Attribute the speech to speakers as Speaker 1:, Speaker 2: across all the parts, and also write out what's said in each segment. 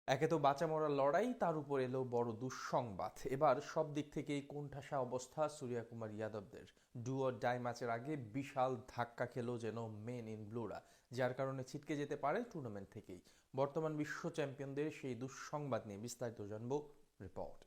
Speaker 1: একে তো বাঁচা মরার লড়াই, তার উপর এলো বড় দুঃসংবাদ। এবার সব দিক থেকেই কোণঠাসা অবস্থা সূর্যা কুমার যাদবদের। ডু অর ডাই ম্যাচের আগে বিশাল ধাক্কা খেলো যেন মেন ইন ব্লুরা, যার কারণে ছিটকে যেতে পারে টুর্নামেন্ট থেকেই। বর্তমান বিশ্ব চ্যাম্পিয়নদের সেই দুঃসংবাদ নিয়ে বিস্তারিত জানবো রিপোর্ট।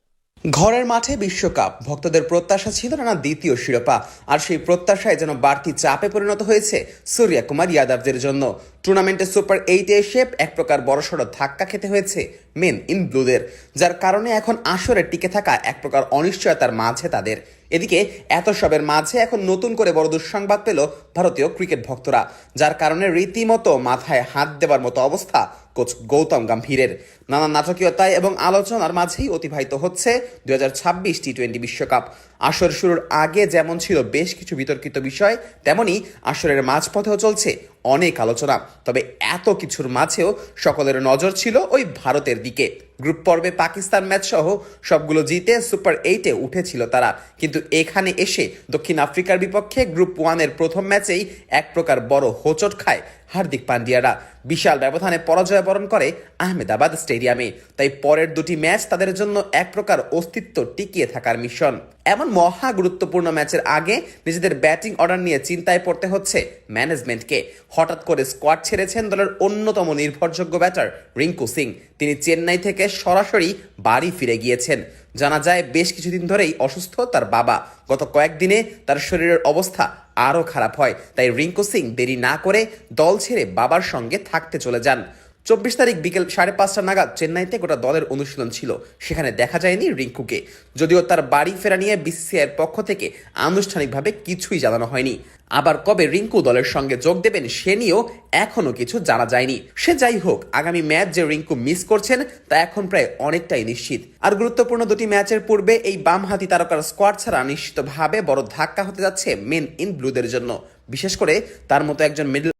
Speaker 2: ঘরের মাঠে বিশ্বকাপ, ভক্তদের প্রত্যাশা ছিল টানা দ্বিতীয় শিরোপা, আর সেই প্রত্যাশায় যেন বাড়তি চাপে পরিণত হয়েছে সূর্যা কুমার যাদবদের জন্য। টুর্নামেন্টে সুপার 8-এ এসে এক প্রকার বড়সড় ধাক্কা খেতে হয়েছে মেন ইন ব্লুদের, যার কারণে এখন আসরে টিকে থাকা এক প্রকার অনিশ্চয়তার মাঝে তাদের। এদিকে এত সবের মাঝে এখন নতুন করে বড় দুঃসংবাদ পেল ভারতীয় ক্রিকেট ভক্তরা, যার কারণে রীতিমতো মাথায় হাত দেওয়ার মতো অবস্থা কোচ গৌতম গম্ভীরের। নানা নাটকীয়তায় এবং আলোচনার মাঝেই অতিবাহিত হচ্ছে 2026 টি-20 বিশ্বকাপ। আসর শুরুর আগে যেমন ছিল বেশ কিছু বিতর্কিত বিষয়, তেমনি আসরের মাঝপথেও চলছে অনেক আলোচনা। তবে এত কিছুর মাঝেও সকলের নজর ছিল ওই ভারতের দিকে। গ্রুপ পর্বে পাকিস্তান ম্যাচ সহ সবগুলো জিতে সুপার 8-এ উঠেছিল তারা, কিন্তু এখানে এসে দক্ষিণ আফ্রিকার বিপক্ষে গ্রুপ 1-এর প্রথম ম্যাচেই এক প্রকার বড় হোঁচট খায় হার্দিক পান্ডিয়ারা। বিশাল ব্যবধানে পরাজয় বরণ করে আহমেদাবাদ স্টেডিয়ামে। তাই পরের দুটি ম্যাচ তাদের জন্য এক প্রকার অস্তিত্ব টিকিয়ে থাকার মিশন। এমন মহা গুরুত্বপূর্ণ ম্যাচের আগে নিজেদের ব্যাটিং অর্ডার নিয়ে চিন্তায় পড়তে হচ্ছে ম্যানেজমেন্টকে। হঠাৎ করে স্কোয়াড ছেড়েছেন দলের অন্যতম নির্ভরযোগ্য ব্যাটার রিঙ্কু সিং। তিনি চেন্নাই থেকে সরাসরি বাড়ি ফিরে গিয়েছেন। জানা যায় বেশ কিছুদিন ধরেই অসুস্থ তার বাবা। গত কয়েকদিনে তার শরীরের অবস্থা আরও খারাপ হয়, তাই রিঙ্কু সিং দেরি না করে দল ছেড়ে বাবার সঙ্গে থাকতে চলে যান। 24 তারিখ বিকেল 5:30 নাগাদ চেন্নাইতে গোটা দলের অনুশীলন ছিল, সেখানে দেখা যায়নি রিঙ্কুকে। যদিও তার বাড়ি ফেরা নিয়ে বিসিসিআইয়ের পক্ষ থেকে আনুষ্ঠানিকভাবে কিছুই জানানো হয়নি। আবার কবে রিঙ্কু দলের সঙ্গে যোগ দেবেন সে নিয়েও এখনো কিছু জানা যায়নি। সে যাই হোক, আগামী ম্যাচ যে রিঙ্কু মিস করছেন তা এখন প্রায় অনেকটাই নিশ্চিত। আর গুরুত্বপূর্ণ দুটি ম্যাচের পূর্বে এই বামহাতি তারকার স্কোয়াড ছাড়া নিশ্চিতভাবে বড় ধাক্কা হতে যাচ্ছে মেন ইন ব্লুদের জন্য। বিশেষ করে তার মতো একজন মিডল